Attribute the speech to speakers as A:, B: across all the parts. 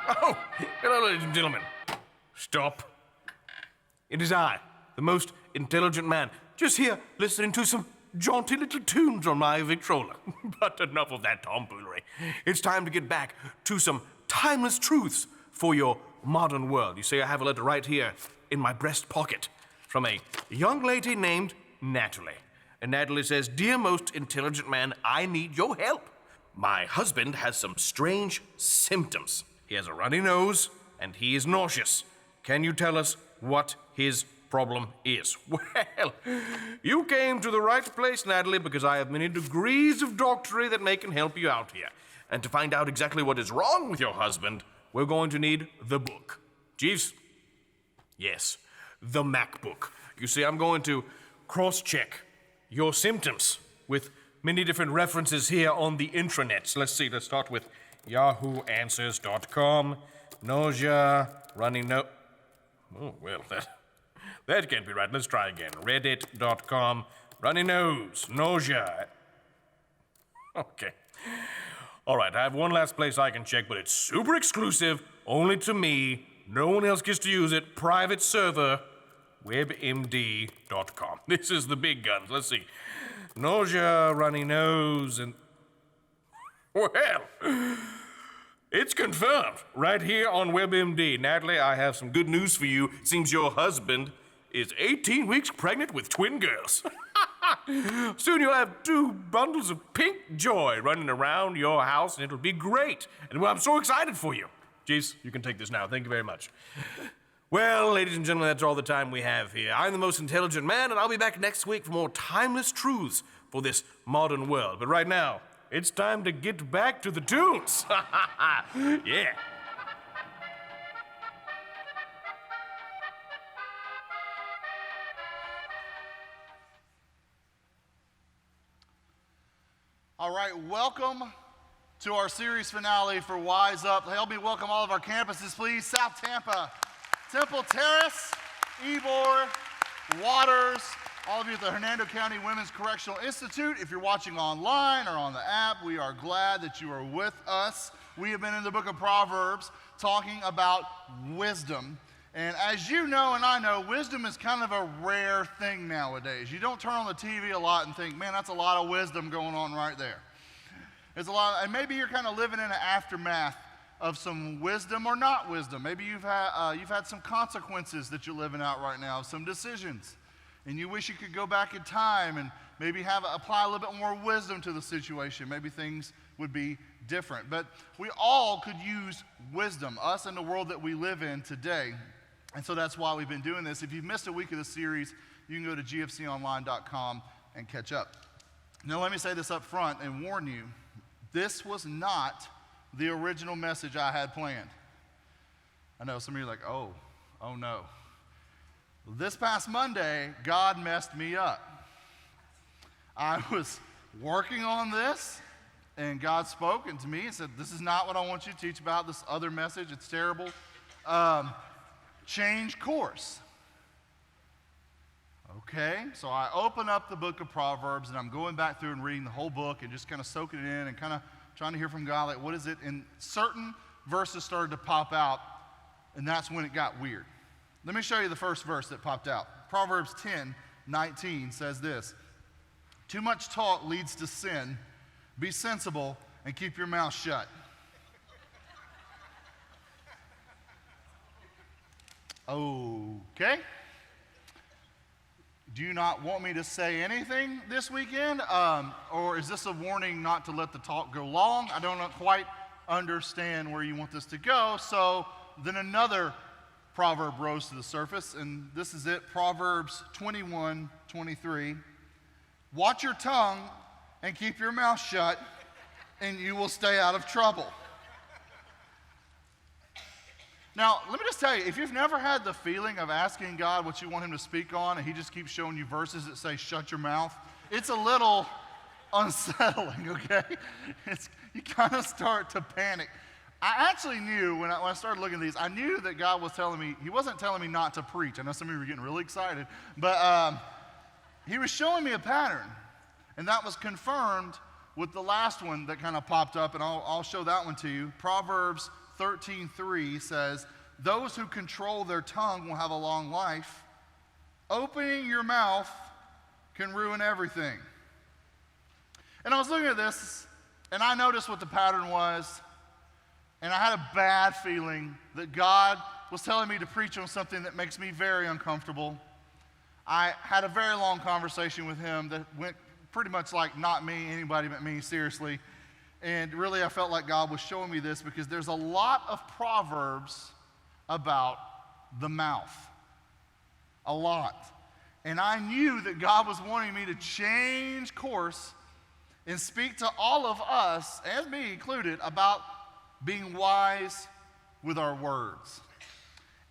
A: Oh, hello, ladies and gentlemen. Stop. It is I, the most intelligent man, just here listening to some jaunty little tunes on my Victrola. But enough of that tomfoolery. It's time to get back to some timeless truths for your modern world. You see, I have a letter right here in my breast pocket from a young lady named Natalie. And Natalie says, "Dear most intelligent man, I need your help. My husband has some strange symptoms. He has a runny nose and he is nauseous. Can you tell us what his problem is?" Well, you came to the right place, Natalie, because I have many degrees of doctorate that can help you out here. And to find out exactly what is wrong with your husband, we're going to need the book. Jeeves? Yes, the MacBook. You see, I'm going to cross-check your symptoms with many different references here on the intranet. So let's start with yahooanswers.com, nausea, runny nose. Oh, well, that can't be right. Let's try again. Reddit.com, runny nose, nausea. Okay. All right, I have one last place I can check, but it's super exclusive, only to me. No one else gets to use it. Private server, webmd.com. This is the big guns. Let's see. Nausea, runny nose, and... Well, it's confirmed right here on WebMD. Natalie, I have some good news for you. It seems your husband is 18 weeks pregnant with twin girls. Soon you'll have 2 bundles of pink joy running around your house, and it'll be great. And well, I'm so excited for you. Jeeves, you can take this now. Thank you very much. Well, ladies and gentlemen, that's all the time we have here. I'm the most intelligent man, and I'll be back next week for more timeless truths for this modern world. But right now, it's time to get back to the tunes. Yeah.
B: All right, welcome to our series finale for Wise Up. Help me welcome all of our campuses, please. South Tampa, Temple Terrace, Ybor, Waters, all of you at the Hernando County Women's Correctional Institute. If you're watching online or on the app, we are glad that you are with us. We have been in the book of Proverbs talking about wisdom. And as you know and I know, wisdom is kind of a rare thing nowadays. You don't turn on the TV a lot and think, man, that's a lot of wisdom going on right there. There's a lot, and maybe you're kind of living in an aftermath of some wisdom or not wisdom. Maybe you've had some consequences that you're living out right now, some decisions. And you wish you could go back in time and maybe apply a little bit more wisdom to the situation. Maybe things would be different. But we all could use wisdom, us and the world that we live in today. And so that's why we've been doing this. If you've missed a week of the series, you can go to gfconline.com and catch up. Now let me say this up front and warn you, this was not the original message I had planned. I know some of you are like, oh no. This past Monday, God messed me up. I was working on this, and God spoke to me and said, this is not what I want you to teach about, this other message, it's terrible. Change course. Okay, so I open up the book of Proverbs, and I'm going back through and reading the whole book and just kind of soaking it in and kind of trying to hear from God, like, what is it? And certain verses started to pop out, and that's when it got weird. Let me show you the first verse that popped out. Proverbs 10:19 says this, "Too much talk leads to sin. Be sensible and keep your mouth shut." Okay. Do you not want me to say anything this weekend? Or is this a warning not to let the talk go long? I don't quite understand where you want this to go. So then another proverb rose to the surface, and this is it, Proverbs 21:23. "Watch your tongue and keep your mouth shut, and you will stay out of trouble." Now, let me just tell you, if you've never had the feeling of asking God what you want him to speak on, and he just keeps showing you verses that say, shut your mouth, it's a little unsettling, okay? You kind of start to panic. I actually knew when I started looking at these, I knew that God was telling me, he wasn't telling me not to preach. I know some of you were getting really excited, but he was showing me a pattern, and that was confirmed with the last one that kind of popped up, and I'll show that one to you. Proverbs 13:3 says, those who control their tongue will have a long life. Opening your mouth can ruin everything. And I was looking at this, and I noticed what the pattern was, and I had a bad feeling that God was telling me to preach on something that makes me very uncomfortable. I had a very long conversation with him that went pretty much like not me, anybody but me, seriously. And really I felt like God was showing me this because there's a lot of proverbs about the mouth. A lot. And I knew that God was wanting me to change course and speak to all of us, and me included, about being wise with our words.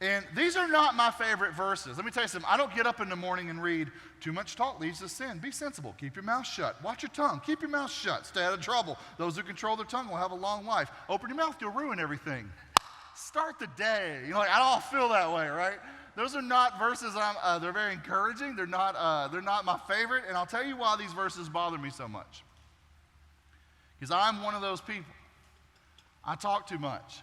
B: And these are not my favorite verses. Let me tell you something. I don't get up in the morning and read, too much talk leads to sin. Be sensible. Keep your mouth shut. Watch your tongue. Keep your mouth shut. Stay out of trouble. Those who control their tongue will have a long life. Open your mouth, you'll ruin everything. Start the day. You know, like, I don't feel that way, right? Those are not verses they're very encouraging. They're not my favorite. And I'll tell you why these verses bother me so much. Because I'm one of those people. I talk too much.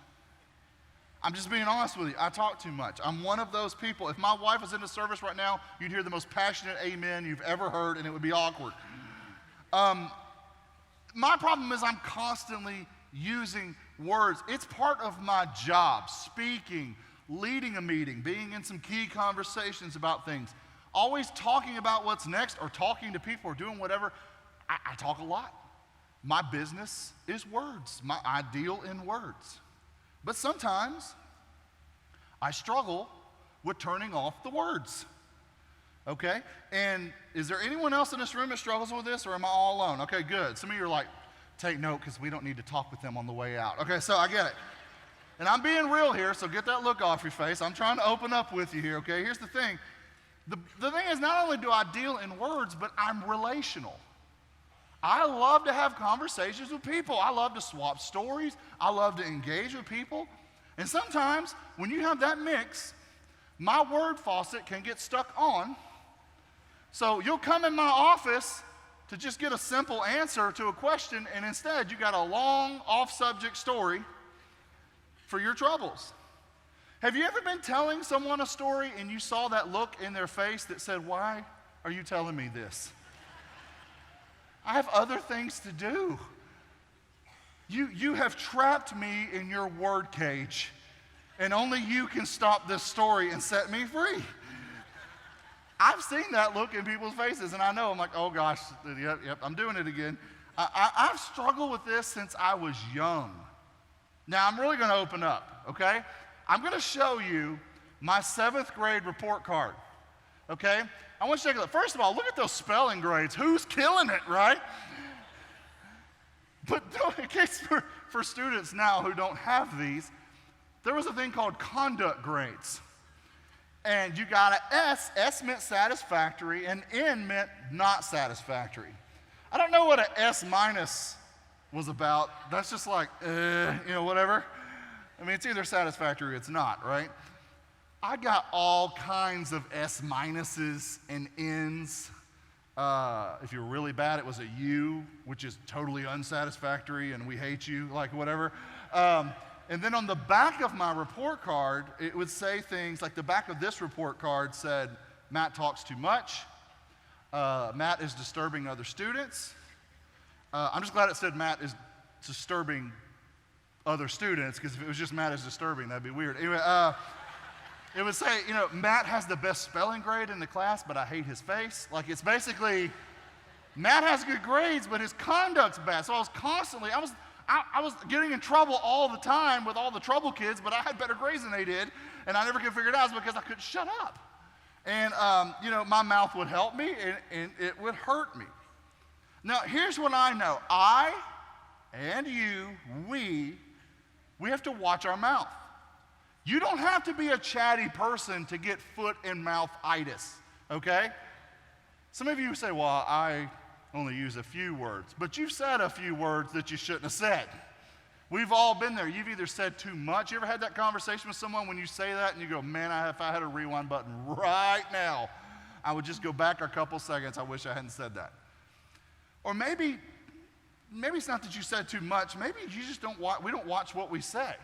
B: I'm just being honest with you. I talk too much. I'm one of those people. If my wife was in the service right now, you'd hear the most passionate amen you've ever heard, and it would be awkward. My problem is I'm constantly using words. It's part of my job, speaking, leading a meeting, being in some key conversations about things, always talking about what's next or talking to people or doing whatever. I talk a lot. My business is words. I deal in words. But sometimes I struggle with turning off the words, okay? And is there anyone else in this room that struggles with this, or am I all alone? Okay, good. Some of you are like, take note because we don't need to talk with them on the way out. Okay, so I get it. And I'm being real here, so get that look off your face. I'm trying to open up with you here, okay? Here's the thing. The thing is, not only do I deal in words, but I'm relational. I love to have conversations with people. I love to swap stories. I love to engage with people. And sometimes when you have that mix, my word faucet can get stuck on. So you'll come in my office to just get a simple answer to a question, and instead you got a long off-subject story for your troubles. Have you ever been telling someone a story and you saw that look in their face that said, why are you telling me this? I have other things to do. You have trapped me in your word cage, and only you can stop this story and set me free. I've seen that look in people's faces, and I know, I'm like, oh gosh, yep, I'm doing it again. I've struggled with this since I was young. Now, I'm really going to open up, okay? I'm going to show you my 7th grade report card, okay? I want you to take a look. First of all, look at those spelling grades. Who's killing it, right? But in case for students now who don't have these, there was a thing called conduct grades. And you got an S. S meant satisfactory, and N meant not satisfactory. I don't know what an S minus was about. That's just like, whatever. I mean, it's either satisfactory or it's not, right? I got all kinds of S minuses and N's. If you're really bad, it was a U, which is totally unsatisfactory, and we hate you, like whatever. And then on the back of my report card, it would say things like the back of this report card said, Matt talks too much. Matt is disturbing other students. I'm just glad it said Matt is disturbing other students, because if it was just Matt is disturbing, that'd be weird. Anyway, it would say, Matt has the best spelling grade in the class, but I hate his face. Like, it's basically, Matt has good grades, but his conduct's bad. So I was constantly, I was getting in trouble all the time with all the trouble kids, but I had better grades than they did, and I never could figure it out because I couldn't shut up. And, my mouth would help me, and it would hurt me. Now, here's what I know. I and you, we have to watch our mouth. You don't have to be a chatty person to get foot and mouth-itis, okay? Some of you say, well, I only use a few words, but you've said a few words that you shouldn't have said. We've all been there. You've either said too much. You ever had that conversation with someone when you say that and you go, man, if I had a rewind button right now, I would just go back a couple seconds. I wish I hadn't said that. Or maybe it's not that you said too much. Maybe you just we don't watch what we say.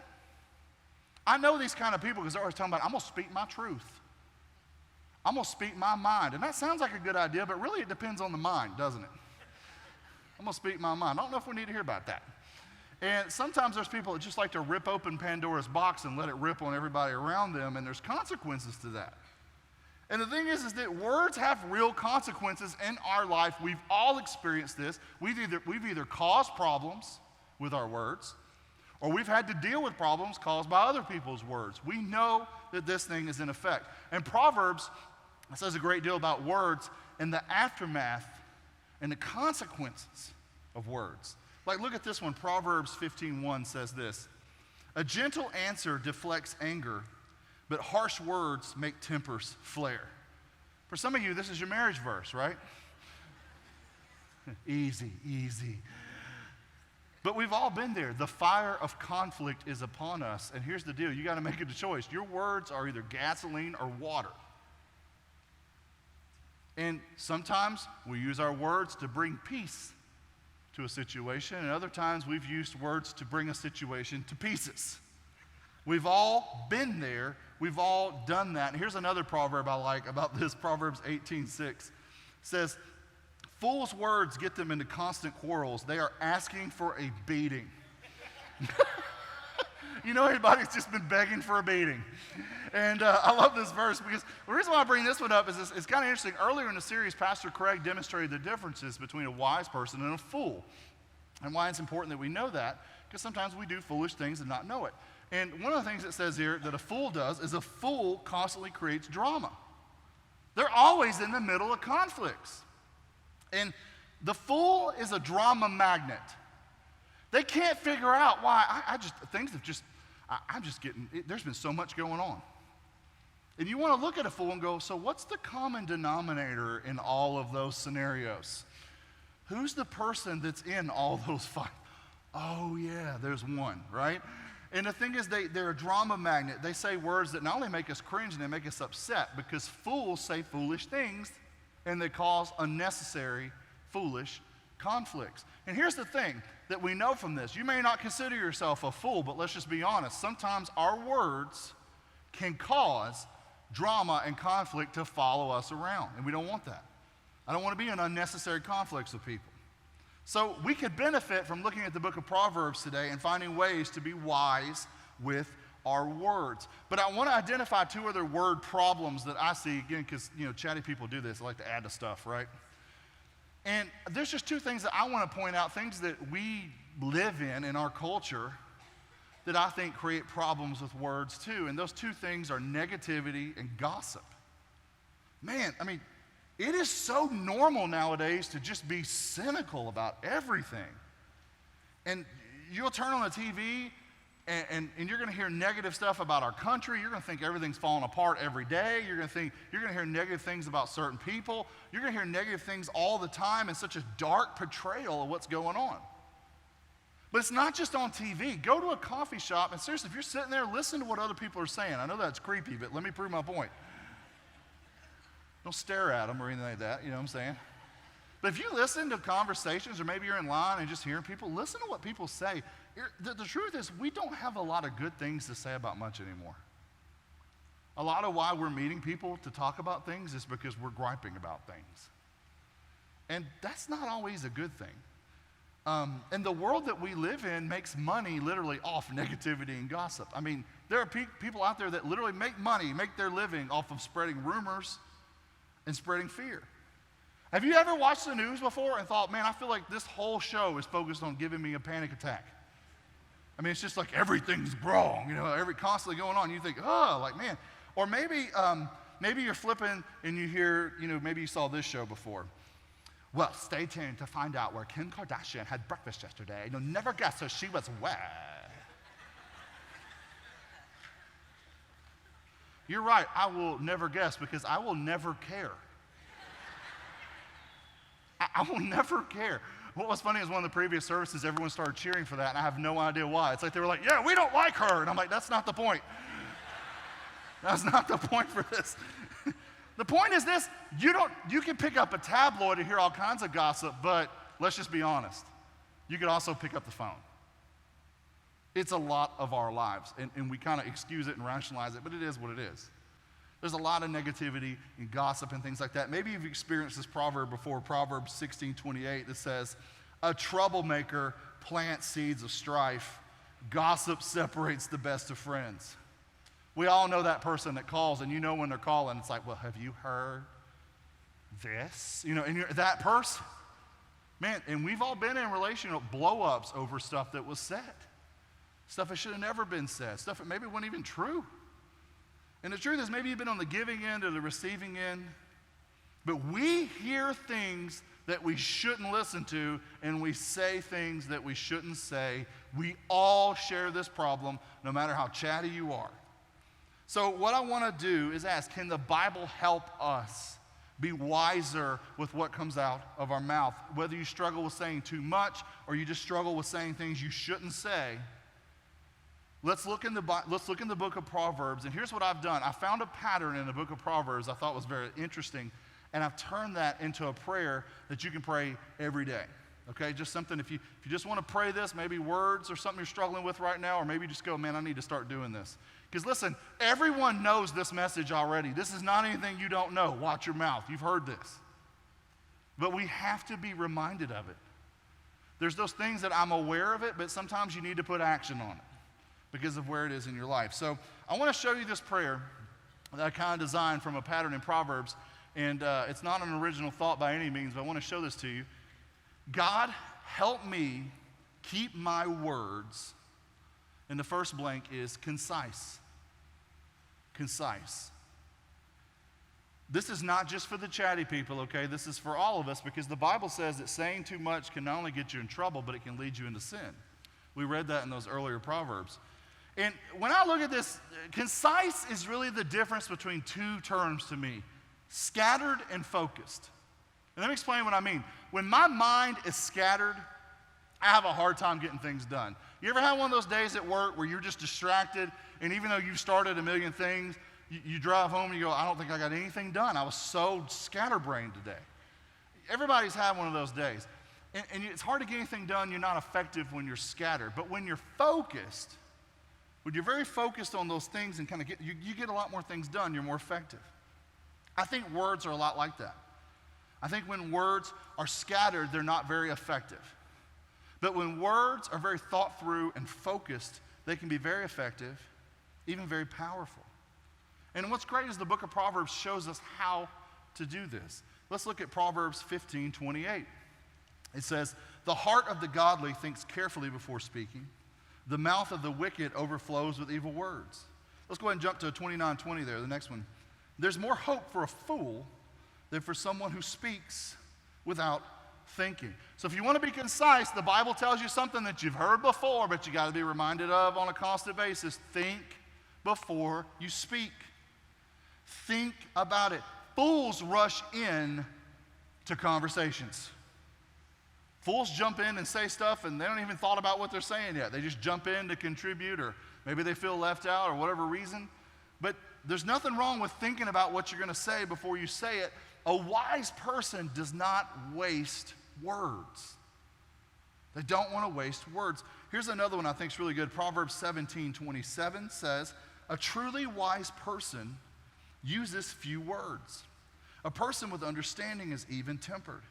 B: I know these kind of people because they're always talking about, I'm going to speak my truth. I'm going to speak my mind. And that sounds like a good idea, but really it depends on the mind, doesn't it? I'm going to speak my mind. I don't know if we need to hear about that. And sometimes there's people that just like to rip open Pandora's box and let it rip on everybody around them, and there's consequences to that. And the thing is that words have real consequences in our life. We've all experienced this. We've either caused problems with our words, or we've had to deal with problems caused by other people's words. We know that this thing is in effect. And Proverbs says a great deal about words and the aftermath and the consequences of words. Like, look at this one. Proverbs 15:1 says this: a gentle answer deflects anger, but harsh words make tempers flare. For some of you, this is your marriage verse, right? Easy, easy. But we've all been there. The fire of conflict is upon us. And here's the deal. You got to make it a choice. Your words are either gasoline or water. And sometimes we use our words to bring peace to a situation, and other times we've used words to bring a situation to pieces. We've all been there. We've all done that. And here's another proverb I like about this. Proverbs 18:6 says, fools' words get them into constant quarrels. They are asking for a beating. You know, everybody's just been begging for a beating. And I love this verse because the reason why I bring this one up is it's kind of interesting. Earlier in the series, Pastor Craig demonstrated the differences between a wise person and a fool. And why it's important that we know that, because sometimes we do foolish things and not know it. And one of the things it says here that a fool does is a fool constantly creates drama. They're always in the middle of conflicts. And the fool is a drama magnet. They can't figure out why. I'm just getting, there's been so much going on. And you want to look at a fool and go, so what's the common denominator in all of those scenarios? Who's the person that's in all those fights? Oh yeah, there's one, right? And the thing is, they're a drama magnet. They say words that not only make us cringe and they make us upset, because fools say foolish things and they cause unnecessary, foolish conflicts. And here's the thing that we know from this. You may not consider yourself a fool, but let's just be honest. Sometimes our words can cause drama and conflict to follow us around, and we don't want that. I don't want to be in unnecessary conflicts with people. So we could benefit from looking at the book of Proverbs today and finding ways to be wise with our words. But I want to identify two other word problems that I see, again, because, chatty people do this. They like to add to stuff, right? And there's just two things that I want to point out, things that we live in our culture, that I think create problems with words too. And those two things are negativity and gossip. Man, it is so normal nowadays to just be cynical about everything. And you'll turn on the TV and you're going to hear negative stuff about our country. You're going to think everything's falling apart every day. You're going to hear negative things about certain people. You're going to hear negative things all the time, and such a dark portrayal of what's going on. But it's not just on TV. Go to a coffee shop, and seriously, if you're sitting there, listen to what other people are saying. I know that's creepy, but let me prove my point. Don't stare at them or anything like that, you know what I'm saying? But if you listen to conversations, or maybe you're in line and just hearing people, listen to what people say. The truth is, we don't have a lot of good things to say about much anymore. A lot of why we're meeting people to talk about things is because we're griping about things. And that's not always a good thing. And the world that we live in makes money literally off negativity and gossip. There are people out there that literally make money, make their living off of spreading rumors and spreading fear. Have you ever watched the news before and thought, man, I feel like this whole show is focused on giving me a panic attack? It's just like everything's wrong, constantly going on. You think, man. Or maybe you're flipping and you hear, maybe you saw this show before. Well, stay tuned to find out where Kim Kardashian had breakfast yesterday. You'll never guess who she was with. You're right, I will never guess because I will never care. I will never care. What was funny is one of the previous services, everyone started cheering for that, and I have no idea why. It's like they were like, yeah, we don't like her. And I'm like, that's not the point. That's not the point for this. The point is this: you can pick up a tabloid and hear all kinds of gossip, but let's just be honest. You could also pick up the phone. It's a lot of our lives, and we kind of excuse it and rationalize it, but it is what it is. There's a lot of negativity and gossip and things like that. Maybe you've experienced this proverb before, Proverbs 16:28, that says, a troublemaker plants seeds of strife. Gossip separates the best of friends. We all know that person that calls, and you know when they're calling, it's like, well, have you heard this? You know, and you're that person. Man, and we've all been in relational blow-ups over stuff that was said. Stuff that should have never been said. Stuff that maybe wasn't even true. And the truth is, maybe you've been on the giving end or the receiving end, but we hear things that we shouldn't listen to, and we say things that we shouldn't say. We all share this problem, no matter how chatty you are. So what I want to do is ask, can the Bible help us be wiser with what comes out of our mouth? Whether you struggle with saying too much or you just struggle with saying things you shouldn't say, let's look in the book of Proverbs, and here's what I've done. I found a pattern in the book of Proverbs I thought was very interesting, and I've turned that into a prayer that you can pray every day. Okay, just something, if you just want to pray this, maybe words or something you're struggling with right now, or maybe just go, man, I need to start doing this. Because listen, everyone knows this message already. This is not anything you don't know. Watch your mouth. You've heard this. But we have to be reminded of it. There's those things that I'm aware of it, but sometimes you need to put action on it because of where it is in your life. So I want to show you this prayer that I kind of designed from a pattern in Proverbs, and it's not an original thought by any means, but I want to show this to you. God, help me keep my words, and the first blank is concise. Concise. This is not just for the chatty people, okay? This is for all of us, because the Bible says that saying too much can not only get you in trouble, but it can lead you into sin. We read that in those earlier Proverbs. And when I look at this, concise is really the difference between two terms to me: scattered and focused. And let me explain what I mean. When my mind is scattered, I have a hard time getting things done. You ever have one of those days at work where you're just distracted, and even though you've started a million things, you drive home and you go, I don't think I got anything done. I was so scatterbrained today. Everybody's had one of those days. And it's hard to get anything done. You're not effective when you're scattered. But when you're focused, when you're very focused on those things and kind of you get a lot more things done, you're more effective. I think words are a lot like that. I think when words are scattered, they're not very effective. But when words are very thought through and focused, they can be very effective, even very powerful. And what's great is the book of Proverbs shows us how to do this. Let's look at Proverbs 15:28. It says, the heart of the godly thinks carefully before speaking. The mouth of the wicked overflows with evil words. Let's go ahead and jump to 29:20 there, the next one. There's more hope for a fool than for someone who speaks without thinking. So if you want to be concise, the Bible tells you something that you've heard before, but you got to be reminded of on a constant basis. Think before you speak. Think about it. Fools rush in to conversations. Fools jump in and say stuff, and they don't even thought about what they're saying yet. They just jump in to contribute, or maybe they feel left out or whatever reason. But there's nothing wrong with thinking about what you're going to say before you say it. A wise person does not waste words. They don't want to waste words. Here's another one I think is really good. Proverbs 17:27 says, a truly wise person uses few words. A person with understanding is even-tempered.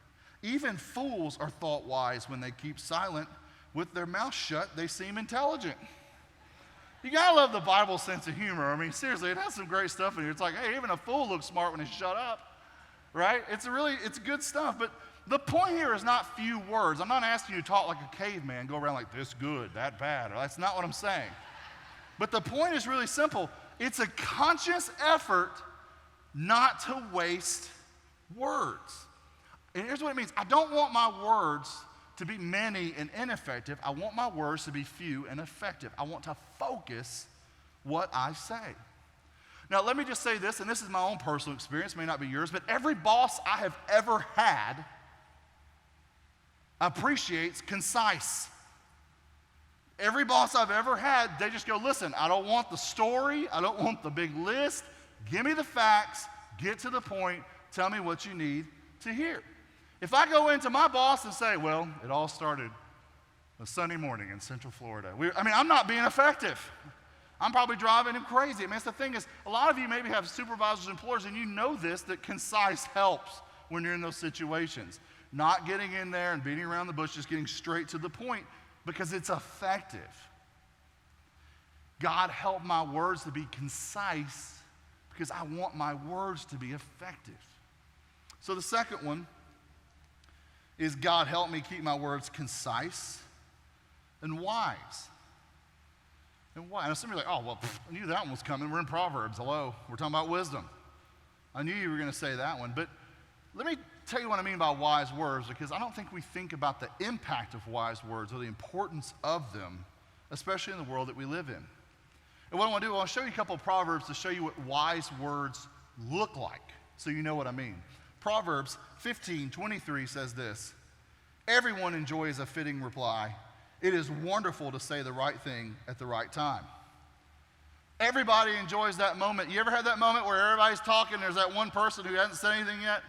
B: Even fools are thought wise when they keep silent. With their mouth shut, they seem intelligent. You gotta love the Bible's sense of humor. I mean, seriously, it has some great stuff in here. It's like, hey, even a fool looks smart when he's shut up, right? It's good stuff. But the point here is not few words. I'm not asking you to talk like a caveman, go around like this good, that bad. That's not what I'm saying. But the point is really simple. It's a conscious effort not to waste words. And here's what it means. I don't want my words to be many and ineffective. I want my words to be few and effective. I want to focus what I say. Now, let me just say this, and this is my own personal experience, may not be yours, but every boss I have ever had appreciates concise. Every boss I've ever had, they just go, listen, I don't want the story. I don't want the big list. Give me the facts. Get to the point. Tell me what you need to hear. If I go into my boss and say, well, it all started A Sunday morning in Central Florida. I'm not being effective. I'm probably driving him crazy. I mean, the thing is, a lot of you maybe have supervisors, employers, and you know this, that concise helps when you're in those situations. Not getting in there and beating around the bush, just getting straight to the point because it's effective. God, help my words to be concise because I want my words to be effective. So the second one is, God, help me keep my words concise and wise. And why? And some of you are like, oh, well, I knew that one was coming. We're in Proverbs. Hello. We're talking about wisdom. I knew you were going to say that one. But let me tell you what I mean by wise words, because I don't think we think about the impact of wise words or the importance of them, especially in the world that we live in. And what I want to do, I want to show you a couple of Proverbs to show you what wise words look like, so you know what I mean. Proverbs 15:23 says this: everyone enjoys a fitting reply. It is wonderful to say the right thing at the right time. Everybody enjoys that moment. You ever had that moment where everybody's talking, there's that one person who hasn't said anything yet?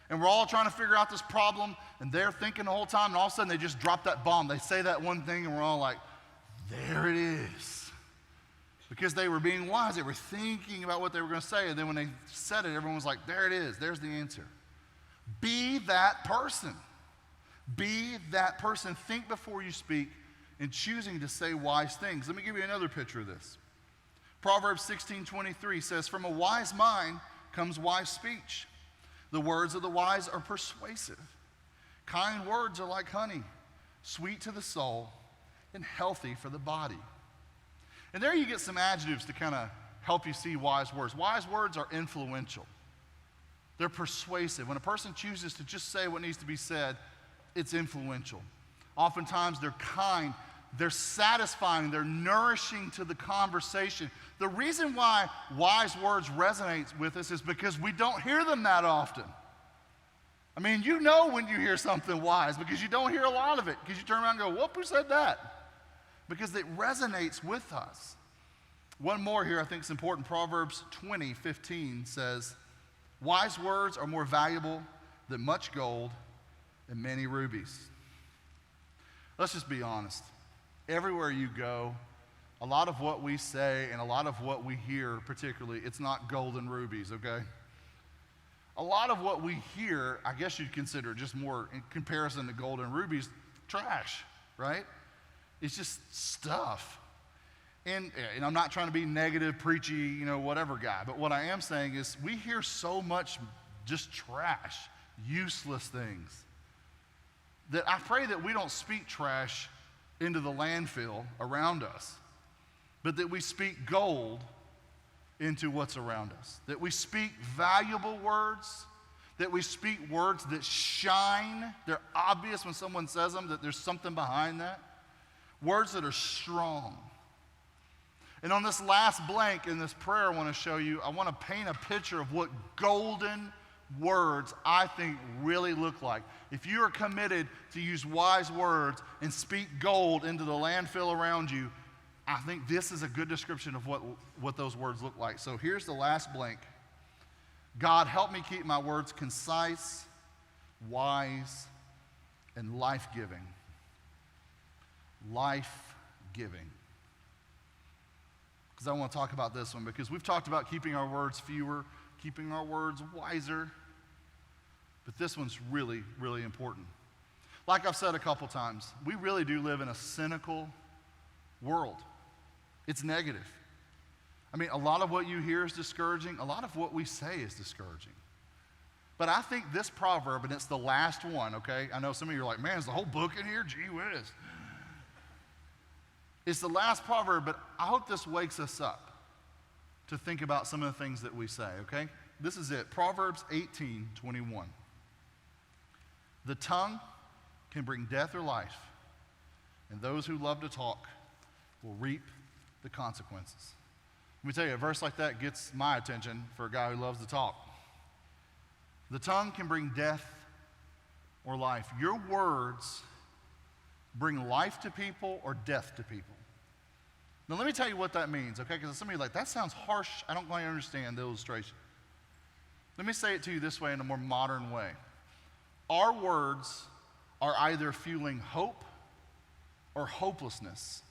B: And we're all trying to figure out this problem, and they're thinking the whole time, and all of a sudden they just drop that bomb. They say that one thing, and we're all like, there it is. Because they were being wise. They were thinking about what they were going to say, and then when they said it, everyone was like, there it is. There's the answer. Be that person. Be that person. Think before you speak in choosing to say wise things. Let me give you another picture of this. Proverbs 16:23 says, from a wise mind comes wise speech. The words of the wise are persuasive. Kind words are like honey, sweet to the soul and healthy for the body. And there you get some adjectives to kind of help you see wise words. Wise words are influential. They're persuasive. When a person chooses to just say what needs to be said, it's influential. Oftentimes they're kind, they're satisfying, they're nourishing to the conversation. The reason why wise words resonate with us is because we don't hear them that often. I mean, you know when you hear something wise because you don't hear a lot of it, because you turn around and go, whoop, who said that? Because it resonates with us. One more here I think is important. Proverbs 20:15 says, wise words are more valuable than much gold and many rubies. Let's just be honest. Everywhere you go, a lot of what we say and a lot of what we hear particularly, it's not gold and rubies, okay? A lot of what we hear, I guess you'd consider just more in comparison to gold and rubies, trash, right? It's just stuff. And I'm not trying to be negative, preachy, whatever guy, but what I am saying is we hear so much just trash, useless things, that I pray that we don't speak trash into the landfill around us, but that we speak gold into what's around us, that we speak valuable words, that we speak words that shine. They're obvious when someone says them, that there's something behind that. Words that are strong. And on this last blank in this prayer I want to show you, I want to paint a picture of what golden words I think really look like. If you are committed to use wise words and speak gold into the landfill around you, I think this is a good description of what those words look like. So here's the last blank. God, help me keep my words concise, wise, and life-giving. Life-giving. Because I want to talk about this one, because we've talked about keeping our words fewer, keeping our words wiser, but this one's really, really important. Like I've said a couple times, we really do live in a cynical world. It's negative. I mean, a lot of what you hear is discouraging. A lot of what we say is discouraging. But I think this proverb, and it's the last one, okay? I know some of you are like, man, is the whole book in here? Gee whiz. It's the last proverb, but I hope this wakes us up to think about some of the things that we say, okay? This is it, Proverbs 18:21. The tongue can bring death or life, and those who love to talk will reap the consequences. Let me tell you, a verse like that gets my attention for a guy who loves to talk. The tongue can bring death or life. Your words bring life to people or death to people. Now, let me tell you what that means, okay? Because some of you are like, that sounds harsh. I don't quite understand the illustration. Let me say it to you this way in a more modern way. Our words are either fueling hope or hopelessness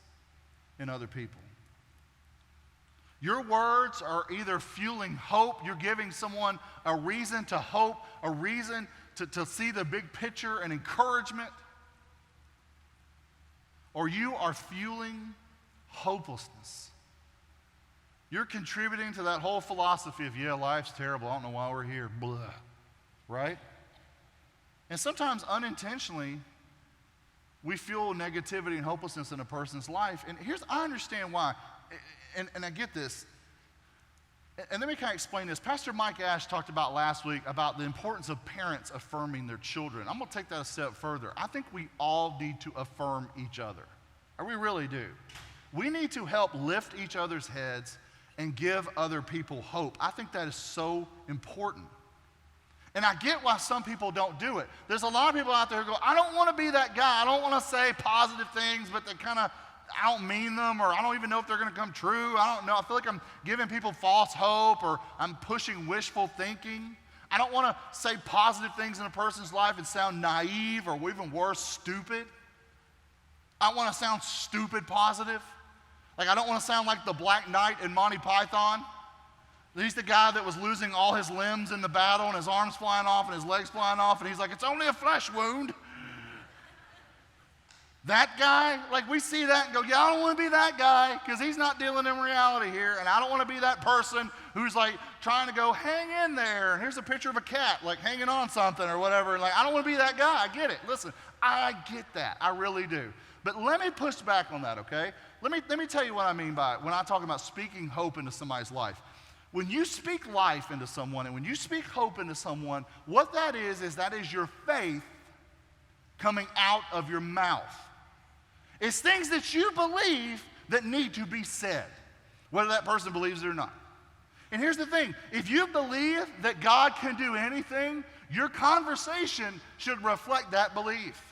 B: in other people. Your words are either fueling hope, you're giving someone a reason to hope, a reason to see the big picture and encouragement, or you are fueling hopelessness. You're contributing to that whole philosophy of, yeah, life's terrible, I don't know why we're here, blah, right? And sometimes unintentionally, we fuel negativity and hopelessness in a person's life. And I understand why, and I get this. And let me kind of explain this. Pastor Mike Ash talked about last week about the importance of parents affirming their children. I'm going to take that a step further. I think we all need to affirm each other. Or we really do. We need to help lift each other's heads and give other people hope. I think that is so important. And I get why some people don't do it. There's a lot of people out there who go, I don't want to be that guy. I don't want to say positive things, but they kind of, I don't mean them, or I don't even know if they're going to come true. I don't know. I feel like I'm giving people false hope, or I'm pushing wishful thinking. I don't want to say positive things in a person's life and sound naive, or even worse, stupid. I want to sound stupid positive. Like I don't want to sound like the Black Knight in Monty Python. He's the guy that was losing all his limbs in the battle and his arms flying off and his legs flying off, and he's like, it's only a flesh wound. That guy, like we see that and go, yeah, I don't want to be that guy because he's not dealing in reality here, and I don't want to be that person who's like trying to go, hang in there, and here's a picture of a cat like hanging on something or whatever, and like I don't want to be that guy. I get it. Listen, I get that. I really do. But let me push back on that, okay? Let me tell you what I mean by it when I talk about speaking hope into somebody's life. When you speak life into someone and when you speak hope into someone, what that is your faith coming out of your mouth. It's things that you believe that need to be said, whether that person believes it or not. And here's the thing, if you believe that God can do anything, your conversation should reflect that belief.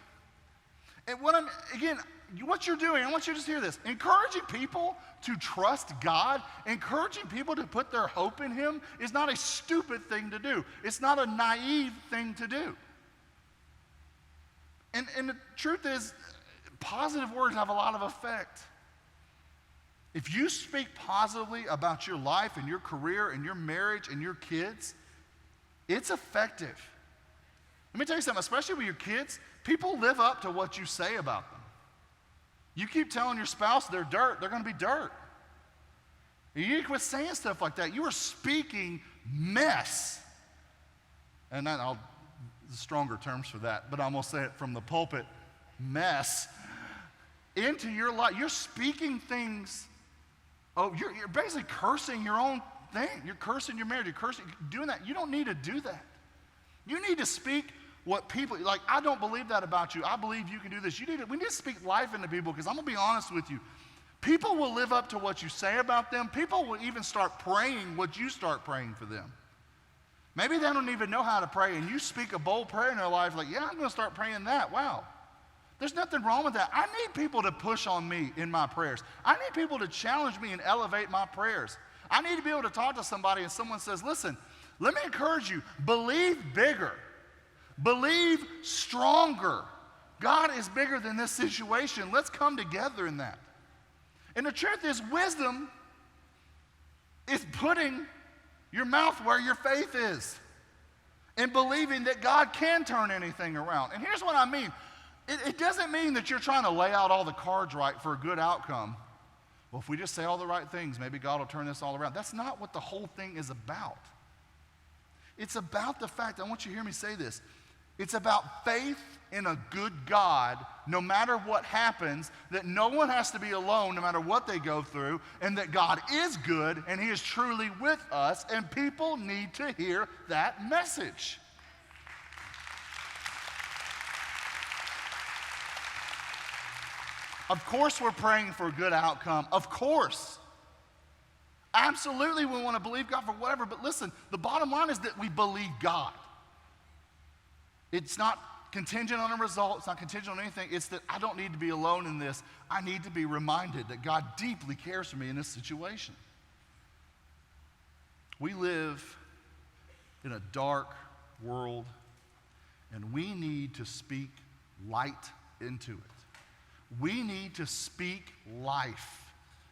B: And what you're doing, I want you to just hear this, encouraging people to trust God, encouraging people to put their hope in Him is not a stupid thing to do. It's not a naive thing to do. And the truth is, positive words have a lot of effect. If you speak positively about your life and your career and your marriage and your kids, it's effective. Let me tell you something, especially with your kids, people live up to what you say about them. You keep telling your spouse they're dirt, they're going to be dirt. You need to quit saying stuff like that. You are speaking mess. And there's stronger terms for that, but I'm going to say it from the pulpit, mess, into your life. You're speaking things, you're basically cursing your own thing. You're cursing your marriage, you're doing that. You don't need to do that. You need to speak what people, like, I don't believe that about you. I believe you can do this. We need to speak life into people, because I'm going to be honest with you. People will live up to what you say about them. People will even start praying what you start praying for them. Maybe they don't even know how to pray, and you speak a bold prayer in their life, like, yeah, I'm going to start praying that. Wow. There's nothing wrong with that. I need people to push on me in my prayers. I need people to challenge me and elevate my prayers. I need to be able to talk to somebody and someone says, listen, let me encourage you, believe bigger. Believe stronger. God is bigger than this situation. Let's come together in that. And the truth is, wisdom is putting your mouth where your faith is and believing that God can turn anything around. And here's what I mean. It doesn't mean that you're trying to lay out all the cards right for a good outcome. Well, if we just say all the right things, maybe God will turn this all around. That's not what the whole thing is about. It's about the fact, I want you to hear me say this, it's about faith in a good God, no matter what happens, that no one has to be alone no matter what they go through, and that God is good and He is truly with us, and people need to hear that message. Of course we're praying for a good outcome, of course. Absolutely we want to believe God for whatever, but listen, the bottom line is that we believe God. It's not contingent on a result. It's not contingent on anything. It's that I don't need to be alone in this. I need to be reminded that God deeply cares for me in this situation. We live in a dark world, and we need to speak light into it. We need to speak life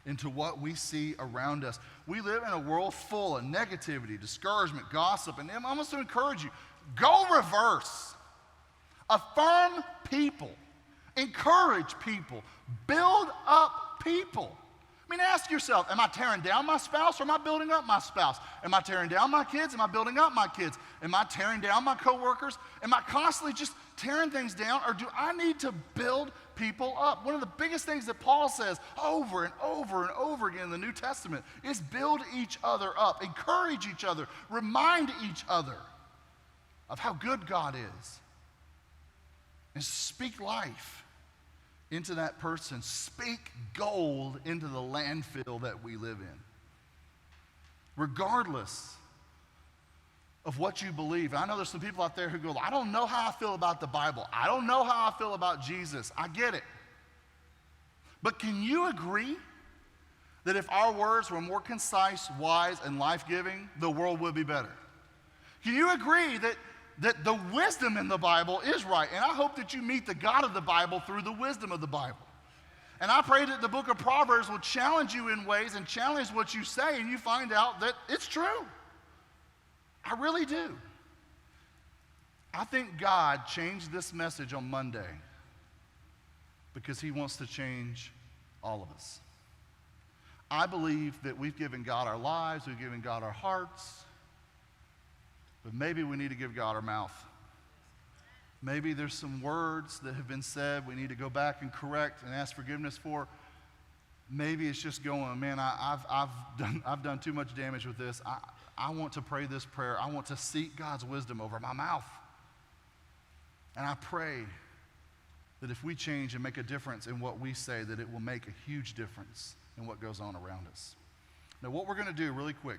B: into what we see around us. We live in a world full of negativity, discouragement, gossip, and I'm almost to encourage you, go reverse. Affirm people. Encourage people. Build up people. I mean, ask yourself, am I tearing down my spouse or am I building up my spouse? Am I tearing down my kids? Am I building up my kids? Am I tearing down my coworkers? Am I constantly just tearing things down, or do I need to build people up? One of the biggest things that Paul says over and over and over again in the New Testament is build each other up, encourage each other, remind each other of how good God is, and speak life into that person. Speak gold into the landfill that we live in. Regardless of what you believe. I know there's some people out there who go, I don't know how I feel about the Bible. I don't know how I feel about Jesus. I get it. But can you agree that if our words were more concise, wise, and life-giving, the world would be better? Can you agree that the wisdom in the Bible is right? And I hope that you meet the God of the Bible through the wisdom of the Bible. And I pray that the book of Proverbs will challenge you in ways and challenge what you say, and you find out that it's true. I really do. I think God changed this message on Monday because he wants to change all of us. I believe that we've given God our lives, we've given God our hearts, but maybe we need to give God our mouth. Maybe there's some words that have been said we need to go back and correct and ask forgiveness for. Maybe it's just going, man, I've done too much damage with this. I want to pray this prayer. I want to seek God's wisdom over my mouth. And I pray that if we change and make a difference in what we say, that it will make a huge difference in what goes on around us. Now, what we're going to do really quick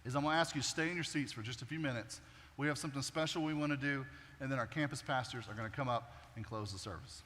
B: is I'm going to ask you to stay in your seats for just a few minutes. We have something special we want to do, and then our campus pastors are going to come up and close the service.